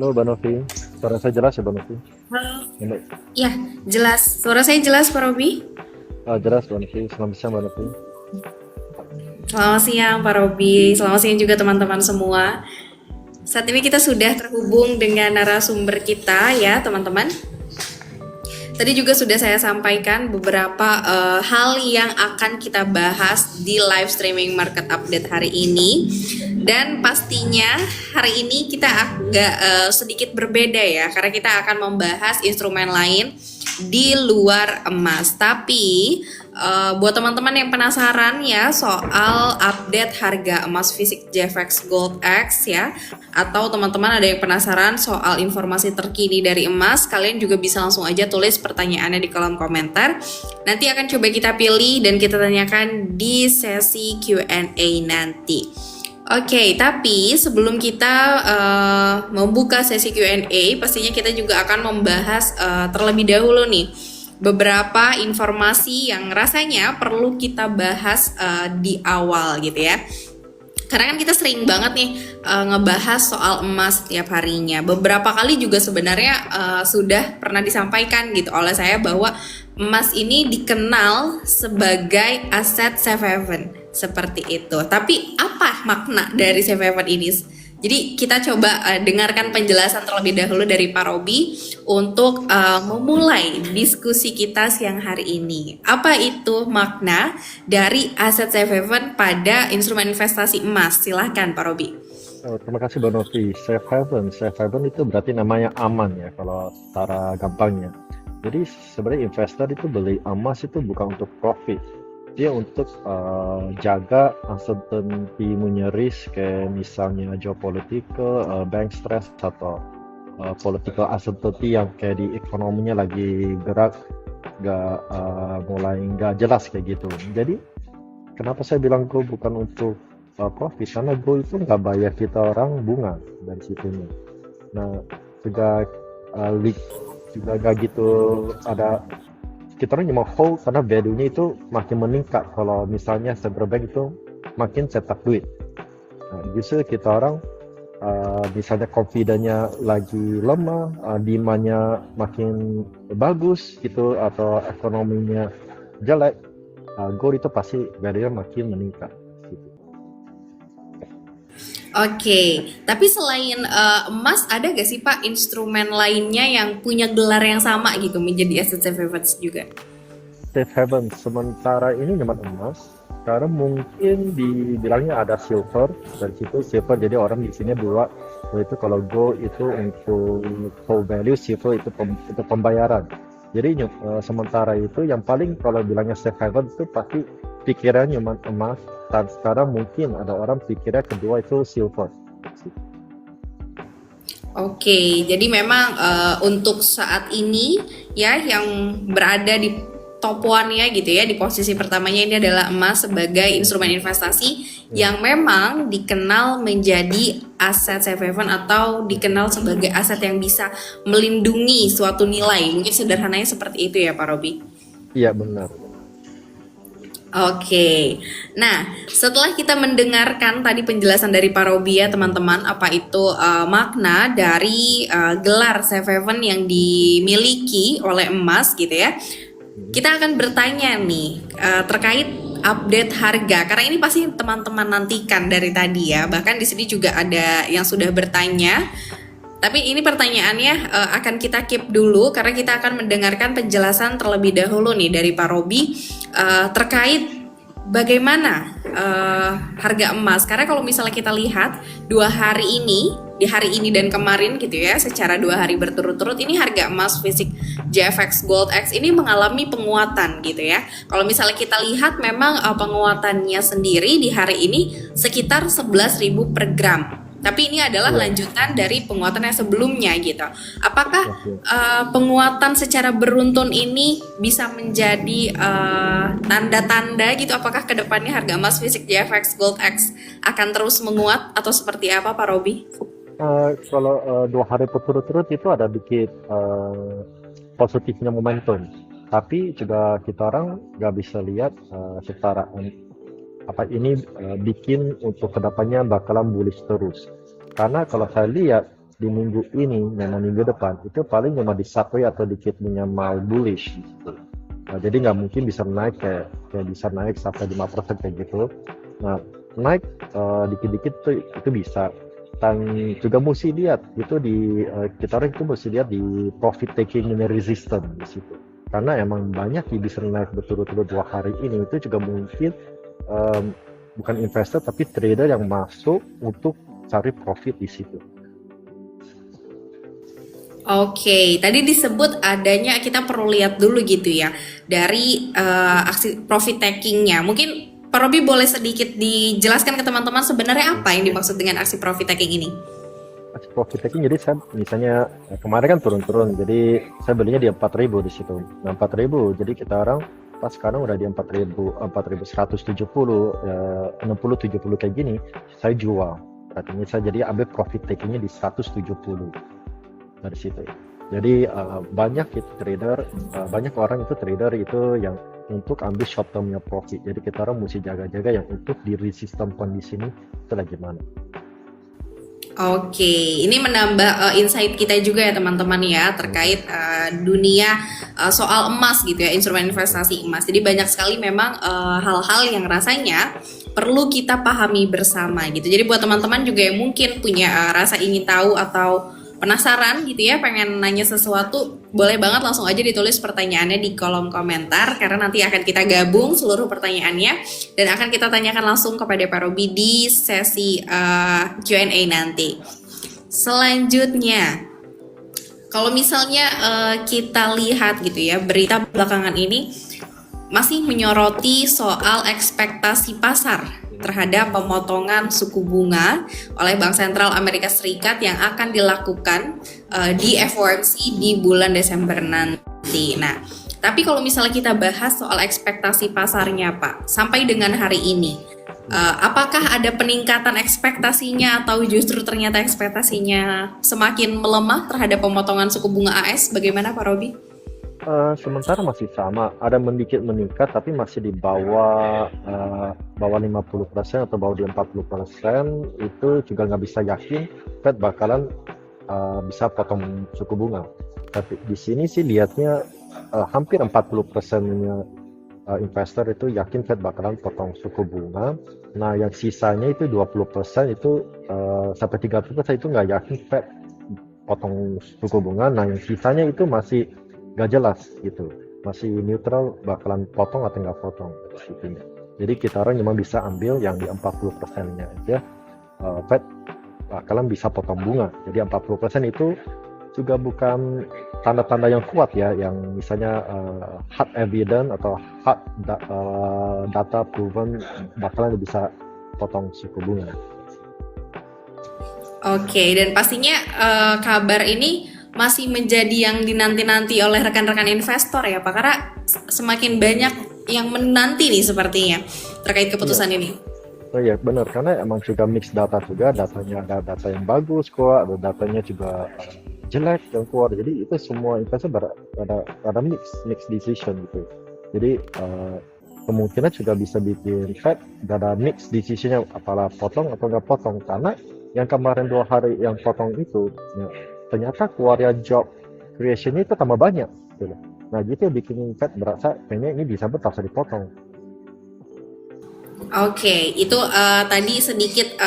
Halo Mbak Novi, suara saya jelas ya Mbak Novi? Halo. Mbak- Ya, jelas. Suara saya jelas, Pak Robi? jelas Mbak Novi, selamat siang Mbak Novi. Selamat siang, Pak Robi. Selamat siang juga teman-teman semua. Saat ini kita sudah terhubung dengan narasumber kita ya, teman-teman. Tadi juga sudah saya sampaikan beberapa hal yang akan kita bahas di live streaming market update hari ini. Dan pastinya hari ini kita agak sedikit berbeda ya, karena kita akan membahas instrumen lain di luar emas. Tapi buat teman-teman yang penasaran ya soal update harga emas fisik JFX Gold X ya, atau teman-teman ada yang penasaran soal informasi terkini dari emas, kalian juga bisa langsung aja tulis pertanyaannya di kolom komentar. Nanti akan coba kita pilih dan kita tanyakan di sesi Q&A nanti. Oke, tapi sebelum kita membuka sesi Q&A, pastinya kita juga akan membahas terlebih dahulu nih beberapa informasi yang rasanya perlu kita bahas di awal gitu ya. Karena kan kita sering banget nih ngebahas soal emas setiap harinya. Beberapa kali juga sebenarnya sudah pernah disampaikan gitu oleh saya bahwa emas ini dikenal sebagai aset safe haven seperti itu. Tapi apa makna dari safe haven ini? Jadi kita coba dengarkan penjelasan terlebih dahulu dari Pak Robi untuk memulai diskusi kita siang hari ini. Apa itu makna dari aset safe haven pada instrumen investasi emas? Silahkan Pak Robi. Terima kasih Mbak Novi. Safe haven itu berarti namanya aman ya kalau secara gampangnya. Jadi sebenarnya investor itu beli emas itu bukan untuk profit, dia untuk jaga uncertainty-nya risk kayak misalnya geopolitical, bank stress atau political uncertainty yang kayak di ekonominya lagi gerak mulai nggak jelas kayak gitu. Jadi kenapa saya bilang gold bukan untuk profit? Karena gold itu nggak bayar kita orang bunga dari situnya. Nah juga leak juga nggak gitu ada, kita orang cuma hold karena value-nya itu makin meningkat kalau misalnya central bank itu makin cetak duit. Nah, justru kita orang misalnya confidence-nya lagi lemah, demand-nya makin bagus gitu atau ekonominya jelek, gold itu pasti value-nya makin meningkat gitu. Oke, tapi selain emas ada gak sih Pak instrumen lainnya yang punya gelar yang sama gitu menjadi aset safe haven juga? Safe haven sementara ini cuma emas, karena mungkin dibilangnya ada silver dari situ. Silver jadi orang di sini buat itu kalau gold itu untuk hold value, silver itu itu pembayaran. Jadi sementara itu yang paling kalau bilangnya safe haven itu pasti pikirannya cuma emas, dan sekarang mungkin ada orang pikirnya kedua itu silver. Oke, jadi memang untuk saat ini ya yang berada di top one-nya gitu ya, di posisi pertamanya ini adalah emas sebagai instrumen investasi yang memang dikenal menjadi aset safe haven atau dikenal sebagai aset yang bisa melindungi suatu nilai. Mungkin sederhananya seperti itu ya Pak Robi. Iya benar. Oke, nah setelah kita mendengarkan tadi penjelasan dari Pak Robi ya teman-teman, apa itu makna dari gelar safe haven yang dimiliki oleh emas gitu ya, kita akan bertanya nih terkait update harga, karena ini pasti teman-teman nantikan dari tadi ya, bahkan di sini juga ada yang sudah bertanya. Tapi ini pertanyaannya akan kita keep dulu karena kita akan mendengarkan penjelasan terlebih dahulu nih dari Pak Robi terkait bagaimana harga emas. Karena kalau misalnya kita lihat 2 hari ini, di hari ini dan kemarin gitu ya, secara 2 hari berturut-turut ini harga emas fisik JFX Gold X ini mengalami penguatan gitu ya. Kalau misalnya kita lihat memang penguatannya sendiri di hari ini sekitar 11.000 per gram. Tapi ini adalah lanjutan dari penguatan yang sebelumnya gitu. Apakah penguatan secara beruntun ini bisa menjadi tanda-tanda gitu? Apakah kedepannya harga emas fisik JFX Gold X akan terus menguat atau seperti apa Pak Robi? Kalau 2 hari berturut-turut itu ada dikit positifnya momentum, tapi juga kita orang nggak bisa lihat secara apa ini bikin untuk kedepannya bakalan bullish terus. Karena kalau saya lihat di minggu ini, memang minggu depan, itu paling cuma di sideways atau dikit minimal bullish gitu. Nah, jadi nggak mungkin bisa naik kayak bisa naik sampai 5% kayak gitu. Nah, naik dikit-dikit tuh itu bisa. Dan juga mesti lihat itu kita orang itu mesti lihat di profit taking ini resistance di situ. Karena emang banyak yang bisa naik berturut-turut 2 hari ini itu juga mungkin bukan investor tapi trader yang masuk untuk cari profit di situ. Oke, tadi disebut adanya kita perlu lihat dulu gitu ya dari aksi profit takingnya. Mungkin Pak Robi boleh sedikit dijelaskan ke teman-teman sebenarnya apa yang dimaksud dengan aksi profit taking ini? Aksi profit taking jadi saya misalnya kemarin kan turun-turun, jadi saya belinya di 4.000 di situ. Nah 4.000, jadi kita orang pas sekarang udah di 4.170, 60-70 kayak gini, saya jual. Artinya saya jadi ambil profit takingnya di 170 dari situ. Jadi banyak orang itu trader itu yang untuk ambil short termnya profit. Jadi kita orang mesti jaga-jaga yang untuk di resistant kondisi ini itu lagi mana. Oke, ini menambah insight kita juga ya teman-teman ya terkait dunia soal emas gitu ya, instrumen investasi emas. Jadi banyak sekali memang hal-hal yang rasanya perlu kita pahami bersama gitu. Jadi buat teman-teman juga yang mungkin punya rasa ingin tahu atau penasaran gitu ya, pengen nanya sesuatu, boleh banget langsung aja ditulis pertanyaannya di kolom komentar karena nanti akan kita gabung seluruh pertanyaannya dan akan kita tanyakan langsung kepada Pak Robi di sesi Q&A nanti. Selanjutnya, kalau misalnya kita lihat gitu ya, berita belakangan ini masih menyoroti soal ekspektasi pasar terhadap pemotongan suku bunga oleh Bank Sentral Amerika Serikat yang akan dilakukan di FOMC di bulan Desember nanti. Nah, tapi kalau misalnya kita bahas soal ekspektasi pasarnya Pak, sampai dengan hari ini, apakah ada peningkatan ekspektasinya atau justru ternyata ekspektasinya semakin melemah terhadap pemotongan suku bunga AS? Bagaimana Pak Robi? Sementara masih sama, ada sedikit meningkat tapi masih di bawah 50% atau bawah di 40%. Itu juga nggak bisa yakin Fed bakalan bisa potong suku bunga. Tapi di sini sih lihatnya hampir 40%-nya investor itu yakin Fed bakalan potong suku bunga. Nah yang sisanya itu 20% itu sampai 30% itu nggak yakin Fed potong suku bunga. Nah yang sisanya itu masih gak jelas gitu, masih neutral bakalan potong atau nggak potong gitu. Jadi kita orang cuma bisa ambil yang di 40%-nya aja Fed bakalan bisa potong bunga. Jadi 40% itu juga bukan tanda-tanda yang kuat ya, yang misalnya hard evidence atau hard data proven bakalan bisa potong suku bunga. Oke, dan pastinya kabar ini masih menjadi yang dinanti-nanti oleh rekan-rekan investor ya Pak, karena semakin banyak yang menanti nih sepertinya terkait keputusan ini. Oh iya benar, karena emang juga mix data juga, datanya ada data yang bagus kok, ada datanya juga jelek yang keluar. Jadi itu semua investor ada mix decision gitu. Jadi kemungkinan juga bisa bikin Fed ada mix decisionnya, apalah potong atau nggak potong, karena yang kemarin 2 hari yang potong itu ya, ternyata keluarnya job creation itu tambah banyak gitu. Nah gitu bikin Fed berasa kayaknya ini bisa harus dipotong. Oke, itu tadi sedikit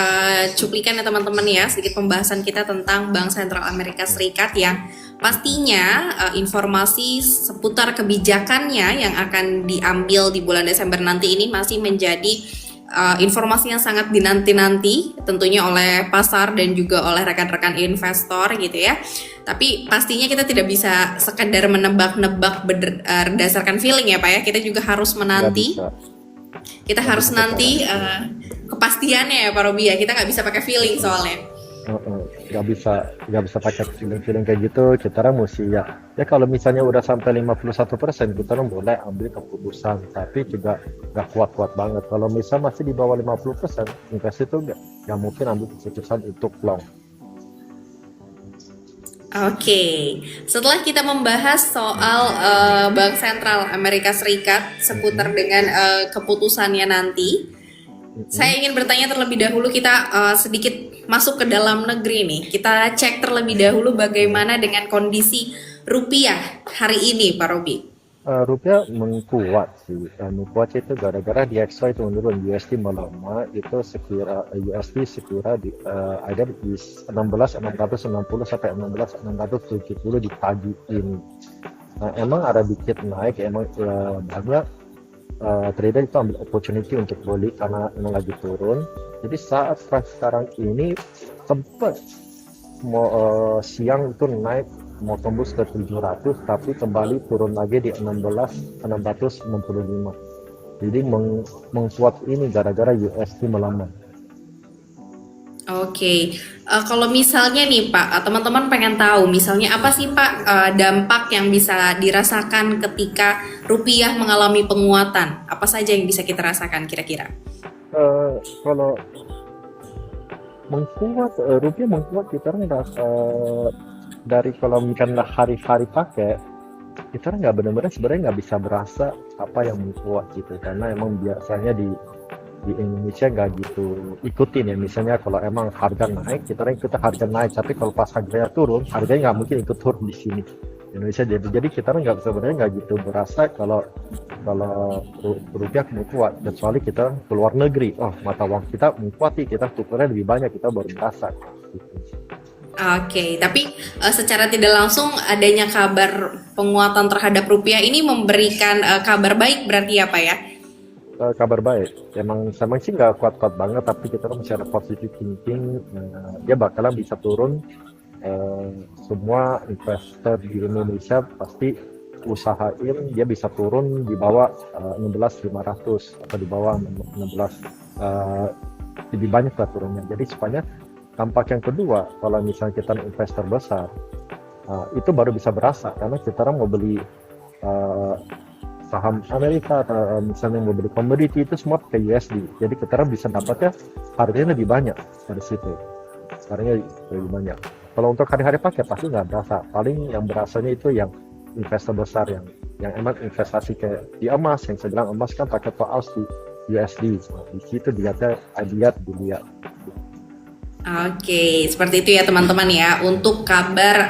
cuplikan ya teman-teman ya, sedikit pembahasan kita tentang Bank Sentral Amerika Serikat yang pastinya informasi seputar kebijakannya yang akan diambil di bulan Desember nanti ini masih menjadi informasi yang sangat dinanti-nanti tentunya oleh pasar dan juga oleh rekan-rekan investor gitu ya. Tapi pastinya kita tidak bisa sekedar menebak-nebak berdasarkan feeling ya Pak ya. Kita juga harus menanti. Kita harus nanti kepastiannya ya Pak Robi ya. Kita nggak bisa pakai feeling soalnya. Nggak bisa pakai feeling kayak gitu. Kita orang mesti ya kalau misalnya udah sampai 51% kita orang boleh ambil keputusan, tapi juga nggak kuat-kuat banget. Kalau misal masih di bawah 50%, investor itu nggak mungkin ambil keputusan untuk long. Oke, setelah kita membahas soal Bank Sentral Amerika Serikat seputar dengan keputusannya nanti, Saya ingin bertanya terlebih dahulu, kita sedikit masuk ke dalam negeri nih. Kita cek terlebih dahulu bagaimana dengan kondisi rupiah hari ini, Pak Robi. Rupiah menguat sih. Menguat itu gara-gara DXY itu menurun, USD melemah, itu sekira USD sekira ada di 16.660 sampai 16.670 di pagi ini. Nah, emang ada dikit naik, emang banyak trader itu ambil opportunity untuk beli karena emang lagi turun. Jadi saat sekarang ini sempat mau siang itu naik mau tembus ke 700 tapi kembali turun lagi di 16.665. Jadi menguat ini gara-gara USD melambat. Oke, kalau misalnya nih Pak, teman-teman pengen tahu, misalnya apa sih Pak dampak yang bisa dirasakan ketika rupiah mengalami penguatan? Apa saja yang bisa kita rasakan kira-kira? Kalau rupiah menguat kita rasa dari kalau misalnya hari-hari pakai kita nggak benar-benar sebenarnya nggak bisa berasa apa yang menguat gitu karena emang biasanya di Indonesia nggak gitu ikutin ya, misalnya kalau emang harga naik kita ikut harga naik, tapi kalau pas harganya turun harganya nggak mungkin ikut turun di sini Indonesia. Jadi kita nggak sebenarnya nggak gitu berasa kalau rupiah kuat, kecuali kita keluar negeri, oh mata uang kita kuat nih, kita tukarnya lebih banyak, kita baru merasa gitu. Oke, tapi secara tidak langsung adanya kabar penguatan terhadap rupiah ini memberikan kabar baik berarti ya Pak ya? Kabar baik, emang sama sih nggak kuat-kuat banget, tapi kita masih ada positive thinking, dia bakalan bisa turun. Semua investor di Indonesia pasti usahain dia bisa turun di bawah 16.500 atau di bawah 16, lebih banyak lah turunnya. Jadi supaya dampak yang kedua, kalau misalnya kita investor besar, itu baru bisa berasa karena kita mau beli saham Amerika atau misalnya mau beli komoditi itu semua pakai USD. Jadi kita bisa dapatnya harganya lebih banyak dari situ. Harganya lebih banyak. Kalau untuk hari-hari pakai pasti nggak berasa. Paling yang berasanya itu yang investor besar yang emang investasi kayak di emas, yang saya bilang emas kan pakai paus di USD. Nah, di situ dilihat. Oke, seperti itu ya teman-teman ya untuk kabar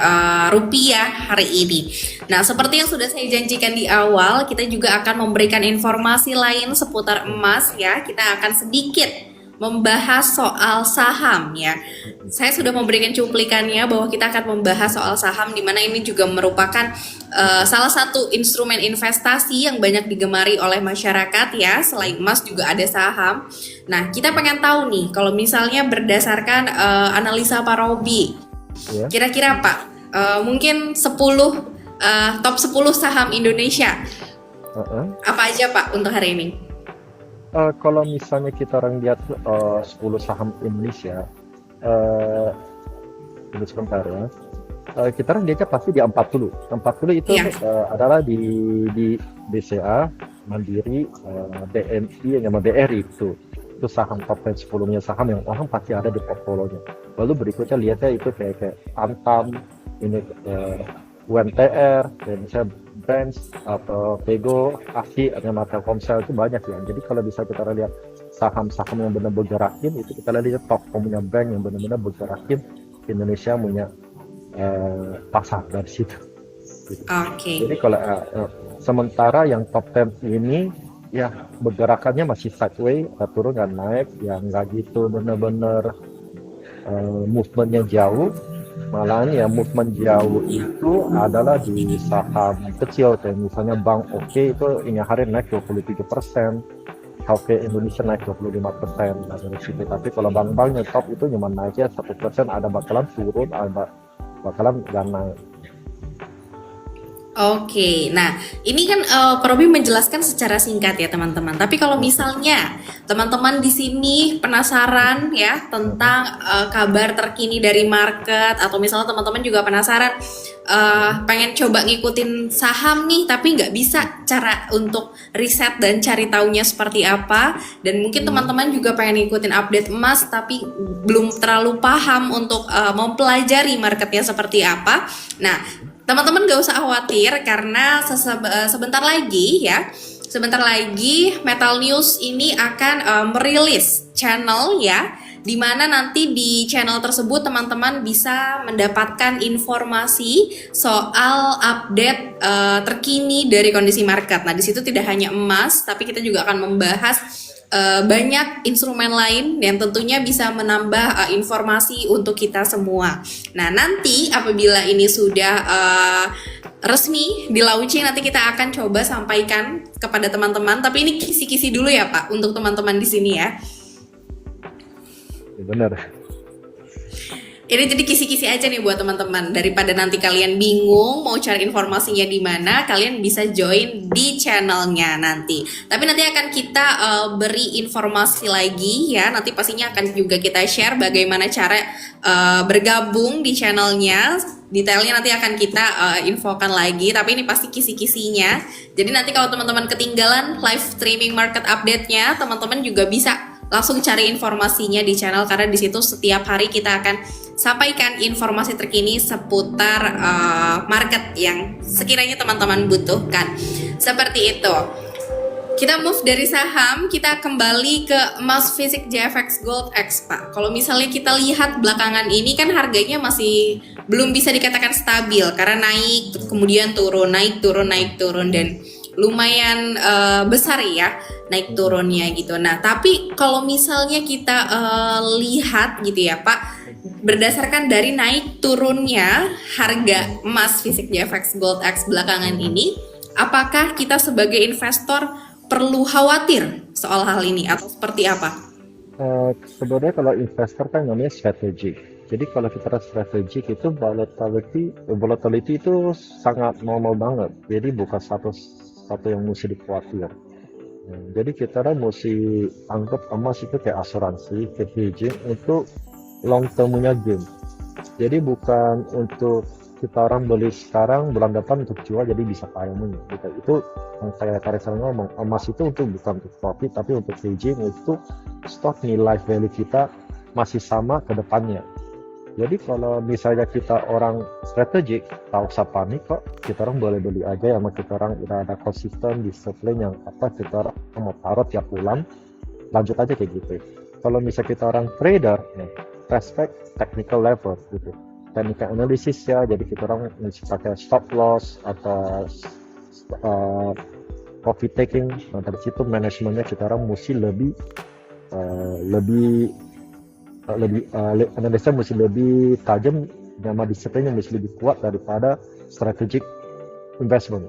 rupiah hari ini. Nah, seperti yang sudah saya janjikan di awal, kita juga akan memberikan informasi lain seputar emas ya. Kita akan sedikit membahas soal saham ya. Saya sudah memberikan cuplikannya bahwa kita akan membahas soal saham, di mana ini juga merupakan salah satu instrumen investasi yang banyak digemari oleh masyarakat ya. Selain emas juga ada saham. Nah, kita pengen tahu nih, kalau misalnya berdasarkan analisa Pak Robi, Ya. kira-kira Pak, mungkin 10 top 10 saham Indonesia, apa aja Pak untuk hari ini? Kalau misalnya kita orang lihat 10 saham Indonesia, tunggu sebentar ya. Kita orang lihatnya pasti di 40. 40 itu Iya. adalah di BCA, Mandiri, BNI, yang sama BRI itu. Itu saham top 10-nya saham yang orang pasti ada di portfolionya. Lalu berikutnya lihatnya itu kayak Antam, ini UMTR, kayak misalnya Brands atau Pego, ASI, sama Telkomsel itu banyak ya. Jadi kalau bisa kita lihat saham-saham yang benar bergerakin, itu kita lihat top punya bank yang benar-benar bergerakin, Indonesia punya pasar dari situ. Gitu. Oke. Jadi kalau sementara yang top 10 ini ya bergerakannya masih sideways, turun dan naik, yang nggak gitu benar-benar movementnya jauh. Malahan ya movement jauh itu adalah di saham kecil kayak misalnya Bank Oke itu ini hari naik 23%, Oke Indonesia naik 25% dari situ. Tapi kalau bank-bank yang top itu cuma naiknya 1%, ada bakalan turun, ada bakalan nggak naik. Oke, nah ini kan Pak Robi menjelaskan secara singkat ya teman-teman. Tapi kalau misalnya teman-teman di sini penasaran ya tentang kabar terkini dari market, atau misalnya teman-teman juga penasaran pengen coba ngikutin saham nih, tapi nggak bisa cara untuk riset dan cari taunya seperti apa, dan mungkin teman-teman juga pengen ngikutin update emas tapi belum terlalu paham untuk mempelajari marketnya seperti apa. Nah, teman-teman gak usah khawatir karena sebentar lagi ya, sebentar lagi Metal News ini akan merilis channel ya, di mana nanti di channel tersebut teman-teman bisa mendapatkan informasi soal update terkini dari kondisi market. Nah, di situ tidak hanya emas, tapi kita juga akan membahas banyak instrumen lain yang tentunya bisa menambah informasi untuk kita semua. Nah, nanti apabila ini sudah resmi di launching, nanti kita akan coba sampaikan kepada teman-teman. Tapi ini kisi-kisi dulu ya Pak, untuk teman-teman di sini ya. Benar. Ini jadi kisi-kisi aja nih buat teman-teman. Daripada nanti kalian bingung mau cari informasinya di mana, kalian bisa join di channelnya nanti. Tapi nanti akan kita beri informasi lagi ya. Nanti pastinya akan juga kita share bagaimana cara bergabung di channelnya. Detailnya nanti akan kita infokan lagi. Tapi ini pasti kisi-kisinya. Jadi nanti kalau teman-teman ketinggalan live streaming market update-nya, teman-teman juga bisa langsung cari informasinya di channel, karena di situ setiap hari kita akan sampaikan informasi terkini seputar market yang sekiranya teman-teman butuhkan. Seperti itu. Kita move dari saham, kita kembali ke emas fisik JFX Gold X Pak. Kalau misalnya kita lihat belakangan ini kan harganya masih belum bisa dikatakan stabil, karena naik kemudian turun, naik turun dan lumayan besar ya naik turunnya gitu. Nah, tapi kalau misalnya kita lihat gitu ya Pak, berdasarkan dari naik turunnya harga emas fisik JFX Gold X belakangan ini, apakah kita sebagai investor perlu khawatir soal hal ini atau seperti apa? Sebenarnya kalau investor kan namanya strategi. Jadi kalau kita strategik itu volatility itu sangat normal banget. Jadi bukan satu yang mesti dikhawatir. Jadi kita mesti anggap emas itu kayak asuransi, kayak hedging untuk long termnya game. Jadi bukan untuk kita orang beli sekarang bulan depan untuk jual jadi bisa kaya gitu. Itu yang saya sering ngomong, emas itu bukan untuk profit tapi untuk hedging, itu stok nilai value kita masih sama ke depannya. Jadi kalau misalnya kita orang strategik, tak usah panik kok, kita orang boleh beli aja, sama kita orang udah ada konsisten disiplin yang kita orang mau taruh tiap bulan, lanjut aja kayak gitu. Kalau misalnya kita orang trader, respect technical level gitu, technical analysis ya, jadi kita orang mesti pakai stop loss atau profit taking. Nah, dari situ manajemennya kita orang mesti lebih analisa mesti lebih tajam, nama disiplinnya mesti lebih kuat daripada strategic investment.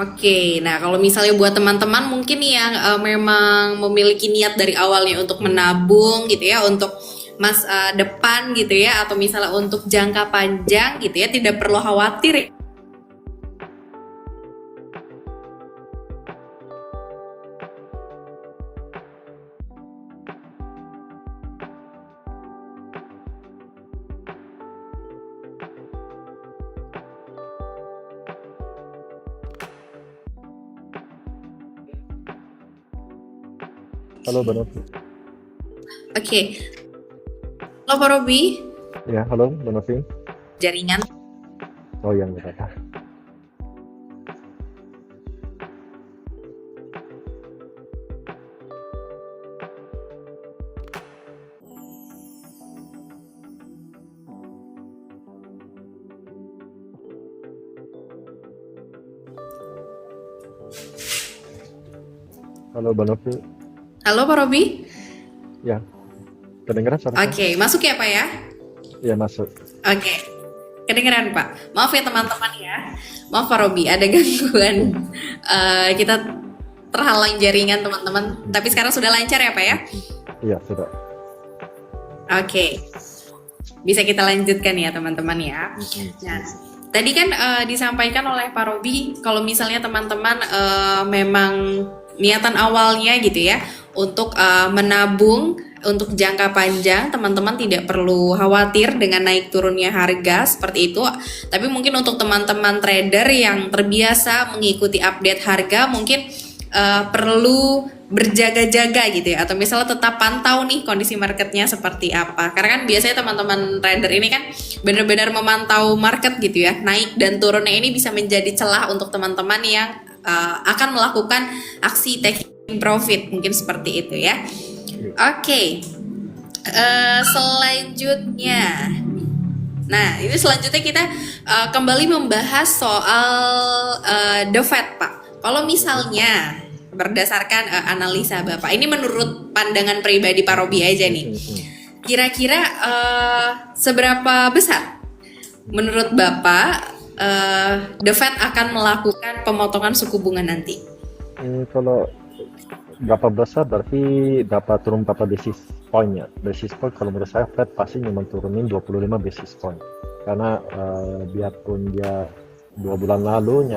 Oke, nah kalau misalnya buat teman-teman mungkin yang memang memiliki niat dari awalnya untuk menabung gitu ya, untuk masa depan gitu ya, atau misalnya untuk jangka panjang gitu ya, tidak perlu khawatir. Halo Mbak Novi. Oke. Halo Pak Robi. Ya, halo Mbak Novi. Jaringan. Oh yang nggak apa-apa. Halo Mbak Novi. Halo Pak Robi. Ya, kedengeran suara? Oke, masuk ya Pak ya? Ya masuk. Oke, kedengeran Pak. Maaf ya teman-teman ya. Maaf Pak Robi, ada gangguan. Kita terhalang jaringan teman-teman. Tapi sekarang sudah lancar ya Pak ya? Iya sudah. Oke, bisa kita lanjutkan ya teman-teman ya. Nah, tadi kan disampaikan oleh Pak Robi kalau misalnya teman-teman memang niatan awalnya gitu ya untuk menabung untuk jangka panjang, teman-teman tidak perlu khawatir dengan naik turunnya harga seperti itu. Tapi mungkin untuk teman-teman trader yang terbiasa mengikuti update harga, mungkin perlu berjaga-jaga gitu ya, atau misalnya tetap pantau nih kondisi marketnya seperti apa. Karena kan biasanya teman-teman trader ini kan benar-benar memantau market gitu ya, naik dan turunnya ini bisa menjadi celah untuk teman-teman yang akan melakukan aksi taking profit, mungkin seperti itu ya. Oke. Selanjutnya, nah ini selanjutnya kita kembali membahas soal The Fed, Pak. Kalau misalnya berdasarkan analisa Bapak, ini menurut pandangan pribadi Pak Robi aja nih, kira-kira seberapa besar menurut Bapak The Fed akan melakukan pemotongan suku bunga nanti? Kalau berapa besar berarti dapat turun berapa basis point ya. Basis point kalau menurut saya Fed pasti memang turunin 25 basis point. Karena biarpun dia 2 bulan lalu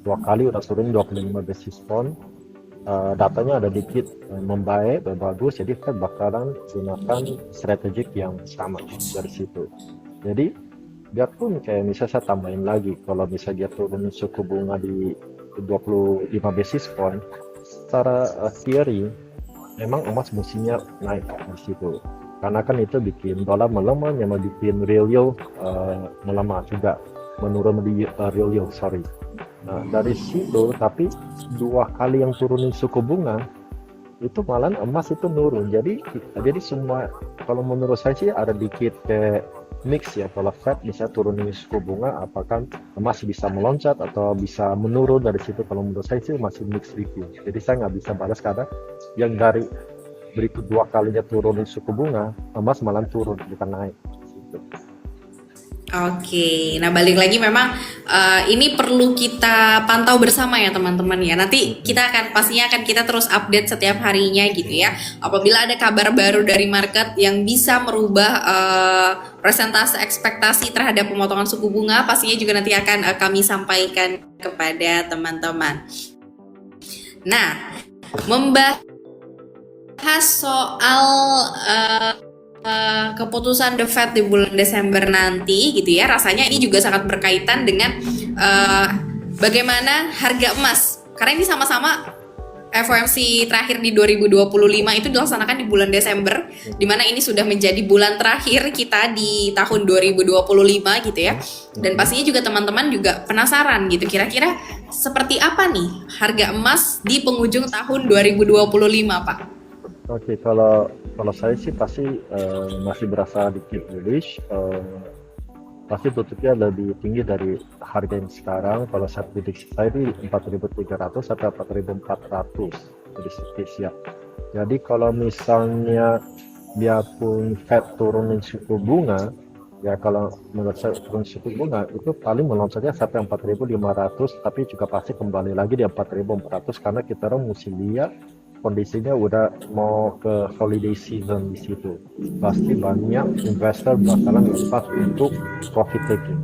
dua kali udah turun 25 basis point, datanya ada dikit membaik, bagus, jadi Fed bakalan gunakan strategik yang sama dari situ. Jadi biarpun kayak misalnya saya tambahin lagi, kalau misalnya dia turun suku bunga di 25 basis point, secara teori memang emas mestinya naik di situ, karena kan itu bikin dolar melemah, yang bikin real yield melemah juga, menurun di real yield, sorry. Nah dari situ, tapi 2 kali yang turunin suku bunga itu malah emas itu nurun. Jadi semua, kalau menurut saya sih ada dikit kayak mix ya. Kalau Fed bisa turunin suku bunga, apakah emas bisa meloncat atau bisa menurun dari situ? Kalau menurut saya sih masih mix review. Jadi saya nggak bisa balas, karena yang dari berikut 2 kalinya turunin suku bunga, emas malah turun bukan naik gitu. Oke, nah balik lagi memang ini perlu kita pantau bersama ya teman-teman ya. Nanti kita pastinya akan kita terus update setiap harinya gitu ya. Apabila ada kabar baru dari market yang bisa merubah presentase ekspektasi terhadap pemotongan suku bunga, pastinya juga nanti akan kami sampaikan kepada teman-teman. Nah, membahas soal keputusan The Fed di bulan Desember nanti gitu ya, rasanya ini juga sangat berkaitan dengan bagaimana harga emas, karena ini sama-sama FOMC terakhir di 2025 itu dilaksanakan di bulan Desember, dimana ini sudah menjadi bulan terakhir kita di tahun 2025 gitu ya. Dan pastinya juga teman-teman juga penasaran gitu, kira-kira seperti apa nih harga emas di penghujung tahun 2025, Pak? Oke, kalau saya sih pasti masih berasa dikit bullish. Pasti tutupnya lebih tinggi dari harga yang sekarang. Kalau saya prediksi saya di 4.300 sampai 4.400 jadi spesial. Jadi kalau misalnya biarpun Fed turunin suku bunga, ya kalau menurut saya turun suku bunga itu paling meloncatnya sampai 4.500, tapi juga pasti kembali lagi di 4.400, karena kita orang mesti lihat kondisinya udah mau ke holiday season di situ. Pasti banyak investor bakalan lepas untuk profit taking.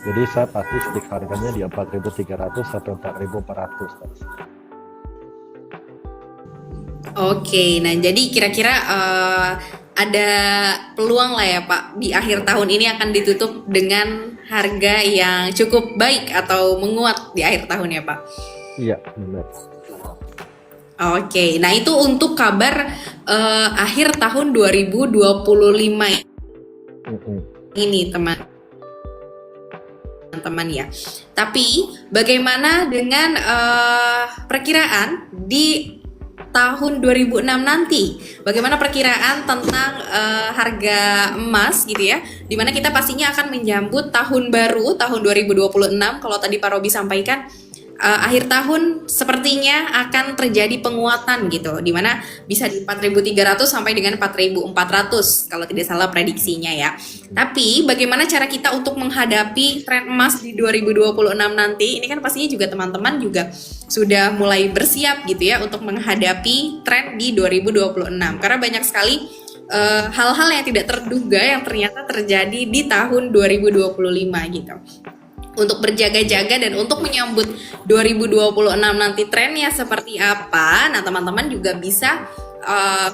Jadi saya pasti stick harganya di 4.300 sampai 4.400. Oke, nah jadi kira-kira ada peluang lah ya Pak, di akhir tahun ini akan ditutup dengan harga yang cukup baik atau menguat di akhir tahun ya Pak? Iya, benar. Oke, nah itu untuk kabar akhir tahun 2025 ini teman-teman ya. Tapi bagaimana dengan perkiraan di tahun 2006 nanti? Bagaimana perkiraan tentang harga emas gitu ya? Dimana kita pastinya akan menyambut tahun baru, tahun 2026. Kalau tadi Pak Robi sampaikan, akhir tahun sepertinya akan terjadi penguatan gitu, dimana bisa di 4.300 sampai dengan 4.400 kalau tidak salah prediksinya ya. Tapi bagaimana cara kita untuk menghadapi tren emas di 2026 nanti? Ini kan pastinya juga teman-teman juga sudah mulai bersiap gitu ya untuk menghadapi tren di 2026, karena banyak sekali hal-hal yang tidak terduga yang ternyata terjadi di tahun 2025 gitu. Untuk berjaga-jaga dan untuk menyambut 2026 nanti trennya seperti apa, nah teman-teman juga bisa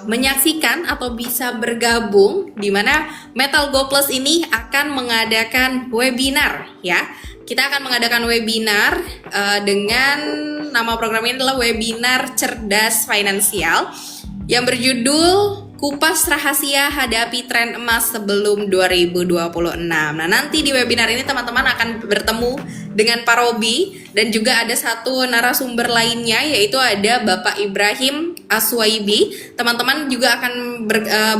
menyaksikan atau bisa bergabung di mana Metal Go Plus ini akan mengadakan webinar ya. Kita akan mengadakan webinar dengan nama program ini adalah webinar cerdas finansial yang berjudul Kupas Rahasia Hadapi Tren Emas Sebelum 2026. Nah, nanti di webinar ini teman-teman akan bertemu dengan Pak Robi dan juga ada satu narasumber lainnya, yaitu ada Bapak Ibrahim Aswaibi. Teman-teman juga akan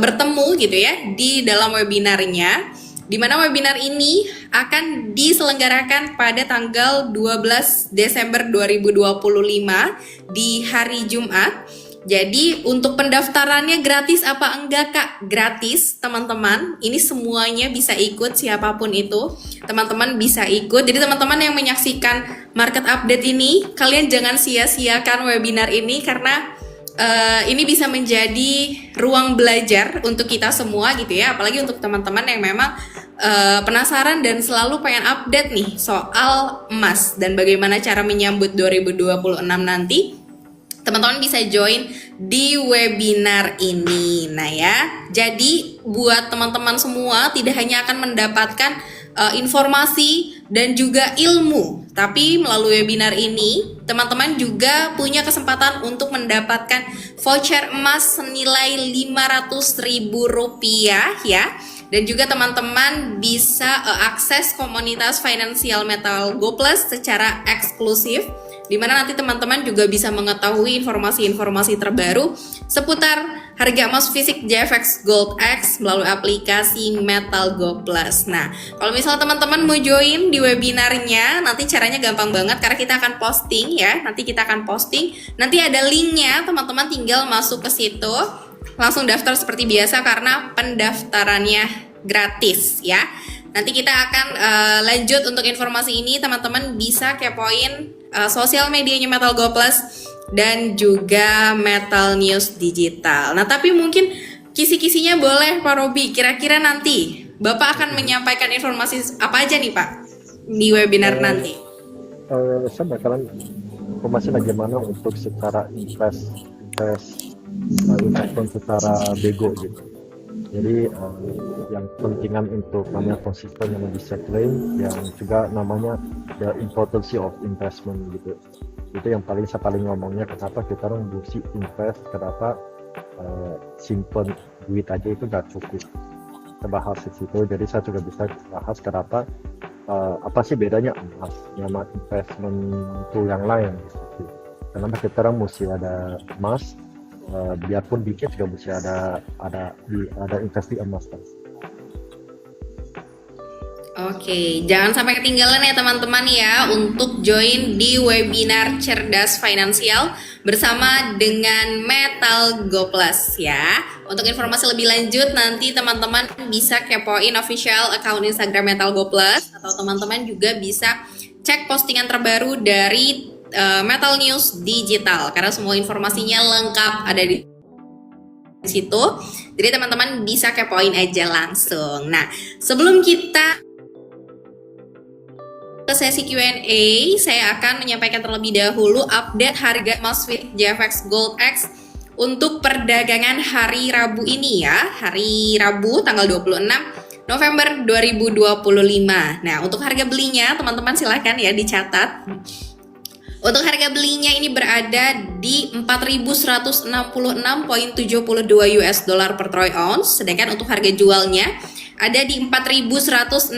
bertemu gitu ya di dalam webinarnya, di mana webinar ini akan diselenggarakan pada tanggal 12 Desember 2025 di hari Jumat. Jadi untuk pendaftarannya gratis apa enggak Kak? Gratis teman-teman, ini semuanya bisa ikut, siapapun itu teman-teman bisa ikut. Jadi teman-teman yang menyaksikan market update ini, kalian jangan sia-siakan webinar ini karena ini bisa menjadi ruang belajar untuk kita semua gitu ya. Apalagi untuk teman-teman yang memang penasaran dan selalu pengen update nih soal emas dan bagaimana cara menyambut 2026 nanti. Teman-teman bisa join di webinar ini. Nah ya, jadi buat teman-teman semua tidak hanya akan mendapatkan informasi dan juga ilmu, tapi melalui webinar ini teman-teman juga punya kesempatan untuk mendapatkan voucher emas senilai Rp500.000 ya. Dan juga teman-teman bisa akses komunitas Financial Metal Go Plus secara eksklusif, di mana nanti teman-teman juga bisa mengetahui informasi-informasi terbaru seputar harga emas fisik JFX Gold X melalui aplikasi Metal Go Plus. Nah, kalau misalnya teman-teman mau join di webinarnya, nanti caranya gampang banget karena kita akan posting ya. Nanti kita akan posting, nanti ada linknya, teman-teman tinggal masuk ke situ, langsung daftar seperti biasa karena pendaftarannya gratis ya. Nanti kita akan lanjut untuk informasi ini, teman-teman bisa kepoin sosial medianya Metal Go Plus dan juga Metal News Digital. Nah, tapi mungkin kisi-kisinya boleh Pak Robi, kira-kira nanti Bapak akan menyampaikan informasi apa aja nih Pak di webinar nanti? Saya bakalan informasi bagaimana untuk secara investment secara bego gitu. Jadi yang pentingan untuk namanya konsisten yang disiplin, yang juga namanya the importance of investment gitu. Itu yang saya paling ngomongnya, kenapa kita orang mesti invest, kenapa simpen duit aja itu gak cukup. Kita bahas di situ. Jadi saya juga bisa bahas kenapa apa sih bedanya emas sama investment tool yang lain gitu. Kenapa kita orang mesti ada emas, biarpun dikit juga mesti ada investasi emas kan. Oke, jangan sampai ketinggalan ya teman-teman ya untuk join di webinar Cerdas Finansial bersama dengan Metal Go Plus ya. Untuk informasi lebih lanjut nanti teman-teman bisa kepoin official account Instagram Metal Go Plus, atau teman-teman juga bisa cek postingan terbaru dari Metal News Digital karena semua informasinya lengkap ada di situ. Jadi teman-teman bisa kepoin aja langsung. Nah, sebelum kita ke sesi Q&A, saya akan menyampaikan terlebih dahulu update harga emas fit JFX Gold X untuk perdagangan hari Rabu ini ya. Hari Rabu tanggal 26 November 2025. Nah, untuk harga belinya teman-teman silahkan ya dicatat. Untuk harga belinya ini berada di 4.166.72 US dollar per troy ounce, sedangkan untuk harga jualnya ada di 4.163.61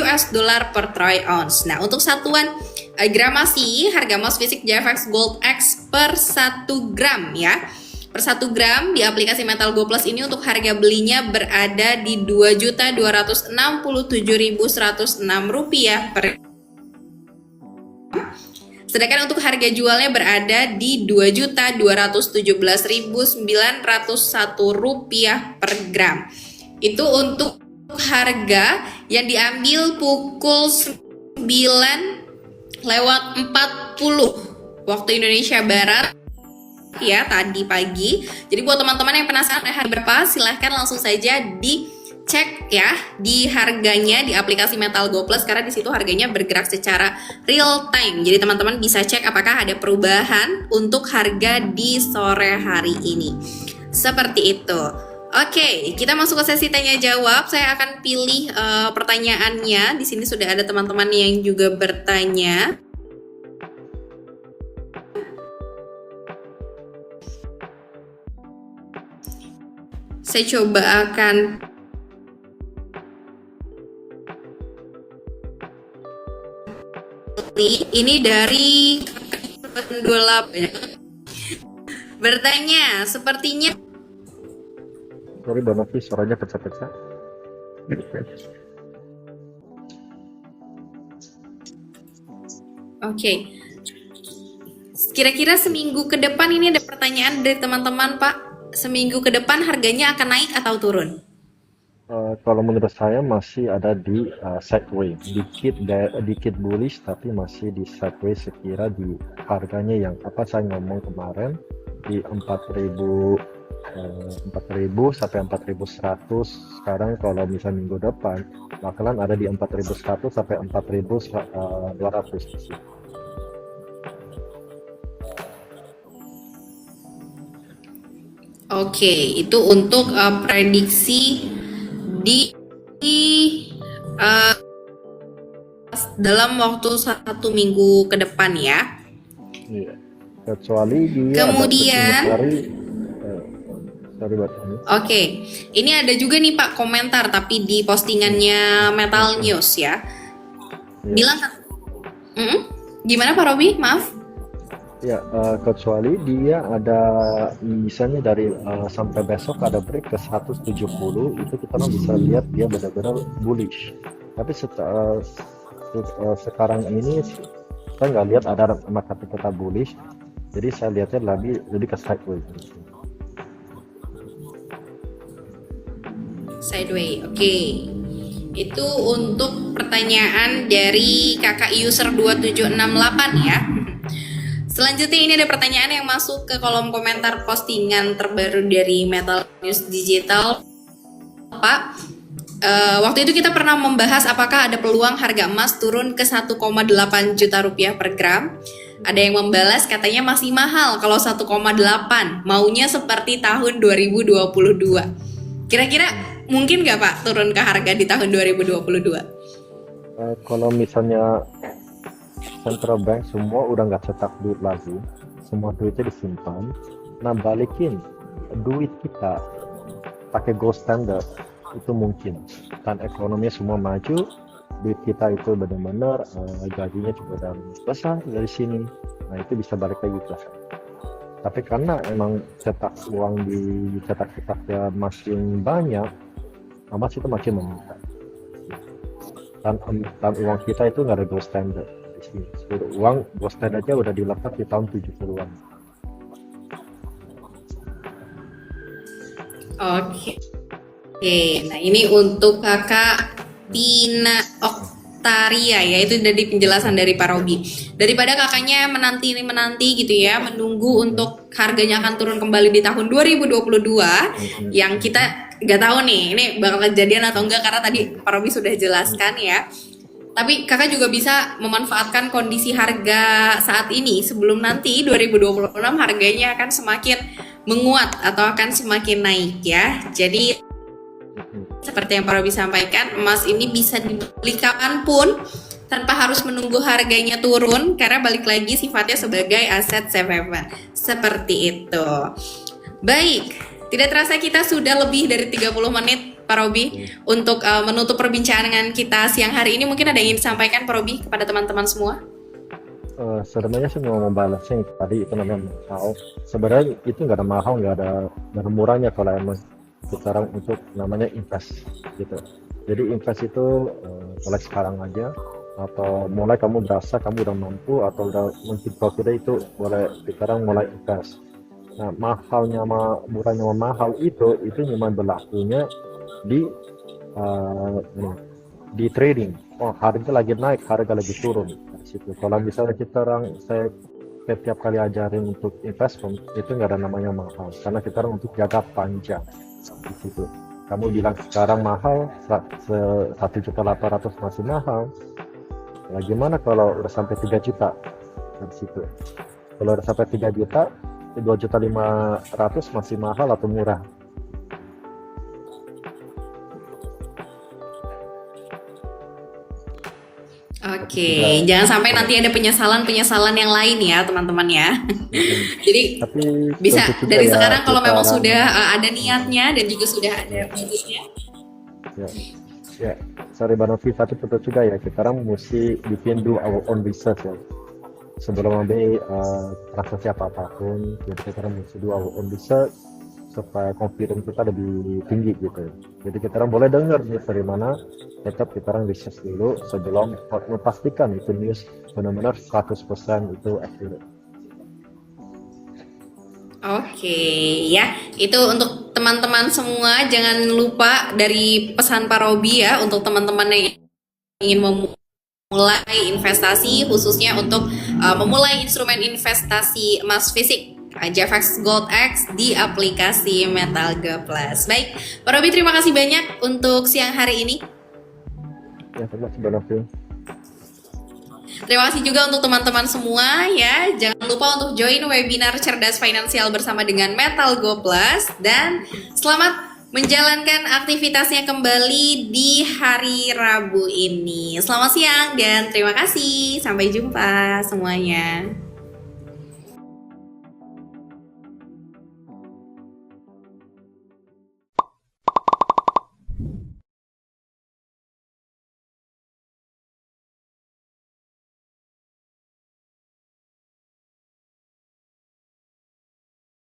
US dollar per troy ounce. Nah, untuk satuan gramasi harga emas fisik JFX Gold X per 1 gram ya. Per 1 gram di aplikasi Metal Go Plus ini untuk harga belinya berada di Rp2.267.106 per. Sedangkan untuk harga jualnya berada di Rp2.217.901 per gram. Itu untuk harga yang diambil pukul 9:40 waktu Indonesia Barat ya tadi pagi. Jadi buat teman-teman yang penasaran harga berapa, silahkan langsung saja dicek ya di harganya di aplikasi Metal Go Plus karena di situ harganya bergerak secara real time. Jadi teman-teman bisa cek apakah ada perubahan untuk harga di sore hari ini. Seperti itu. Oke, kita masuk ke sesi tanya jawab. Saya akan pilih pertanyaannya. Di sini sudah ada teman-teman yang juga bertanya. Saya coba akan ini dari 28 bertanya, sepertinya Sorry Mbak Novi, suaranya pecah-pecah. oke. Kira-kira seminggu ke depan ini ada pertanyaan dari teman-teman, Pak. Seminggu ke depan harganya akan naik atau turun? Kalau menurut saya masih ada di sideways, dikit bullish tapi masih di sideways sekira di harganya yang apa saya ngomong kemarin di 4.000 sampai 4.100. Sekarang kalau misalnya minggu depan bakalan ada di 4.100 sampai 4.200 di situ. Oke, itu untuk prediksi di eh, dalam waktu 1 minggu ke depan ya. Iya. Kecuali dia Kemudian, ada 10 hari. Sorry buat ini. oke, ini ada juga nih Pak komentar tapi di postingannya Metal News ya. Iya. Bilang, gimana Pak Robi? Maaf. Ya, kecuali dia ada misalnya dari sampai besok ada break ke 170, itu kita bisa lihat dia benar-benar bullish. Tapi sekarang ini saya nggak lihat ada market kita bullish, jadi saya lihatnya lebih ke sideways. Sideway, oke. Itu untuk pertanyaan dari kakak user 2768 ya. Selanjutnya ini ada pertanyaan yang masuk ke kolom komentar postingan terbaru dari Metal News Digital, Pak. Waktu itu kita pernah membahas apakah ada peluang harga emas turun ke 1,8 juta rupiah per gram. Ada yang membalas katanya masih mahal kalau 1,8, maunya seperti tahun 2022. Kira-kira mungkin nggak Pak turun ke harga di tahun 2022? Kalau misalnya central bank semua udah nggak cetak duit lagi, semua duitnya disimpan, nah balikin duit kita pakai gold standard itu mungkin, dan ekonominya semua maju, duit kita itu benar-benar gajinya juga udah besar dari sini, nah itu bisa balik lagi ke sana. Tapi karena emang cetak uang di cetak-cetaknya makin banyak, emas itu makin meningkat, dan uang kita itu nggak ada gold standard. Seluruh uang gold standardnya udah dilepas di tahun 70-an. Oke. Nah ini untuk kakak Tina Oktaria ya, itu dari penjelasan dari Pak Robi. Daripada kakaknya menanti gitu ya, menunggu untuk harganya akan turun kembali di tahun 2022 yang kita nggak tahu nih ini bakal kejadian atau enggak karena tadi Pak Robi sudah jelaskan ya. Tapi kakak juga bisa memanfaatkan kondisi harga saat ini sebelum nanti 2026 harganya akan semakin menguat atau akan semakin naik ya. Jadi seperti yang Pak Robi sampaikan, emas ini bisa dibeli kapanpun tanpa harus menunggu harganya turun karena balik lagi sifatnya sebagai aset safe haven. Seperti itu. Baik, tidak terasa kita sudah lebih dari 30 menit Pak Robi untuk menutup perbincangan kita siang hari ini. Mungkin ada yang ingin disampaikan Pak Robi kepada teman-teman semua? Sebenarnya saya mau membalasnya yang tadi itu namanya mahal. Sebenarnya itu nggak ada mahal, nggak ada murahnya kalau emang sekarang untuk namanya invest gitu. Jadi invest itu mulai sekarang aja, atau mulai kamu berasa kamu udah mampu atau udah mungkin profitnya itu boleh sekarang mulai invest. Nah mahalnya sama murahnya sama mahal itu cuma berlakunya di trading. Oh harga lagi naik, harga lagi turun di situ. Kalau misalnya saya setiap kali ajarin untuk investment itu nggak ada namanya mahal, karena kita orang untuk jaga panjang di situ. Kamu bilang sekarang mahal 1.800.000 masih mahal. Nah, gimana kalau udah sampai 3 juta di situ? Kalau udah sampai 3 juta, 2.500.000 masih mahal atau murah? tapi Oke, jangan sampai nanti ada penyesalan-penyesalan yang lain ya teman-teman ya. Jadi tapi bisa tentu juga dari ya sekarang kalau kita memang orang sudah ada niatnya dan juga sudah ada budgetnya. ya, ya sorry Bang Novi, tapi tentu juga ya kita orang mesti bikin do our own research ya sebelum ambil transaksi apapun. Jadi kita orang mesti do our own research supaya confidence kita lebih tinggi gitu. Jadi kita orang boleh dengar nih dari mana, tetap kita orang research dulu sebelum memastikan itu news benar-benar 100% itu accurate. Oke, ya. Itu untuk teman-teman semua, jangan lupa dari pesan Pak Robi ya untuk teman-teman yang ingin memulai investasi, khususnya untuk memulai instrumen investasi emas fisik JFX Gold X di aplikasi Metalga Plus. Baik, Pak Robi, terima kasih banyak untuk siang hari ini. Ya, terima kasih Bang Novi. Terima kasih juga untuk teman-teman semua ya. Jangan lupa untuk join webinar Cerdas Finansial bersama dengan Metalgo Plus, dan selamat menjalankan aktivitasnya kembali di hari Rabu ini. Selamat siang dan terima kasih. Sampai jumpa semuanya.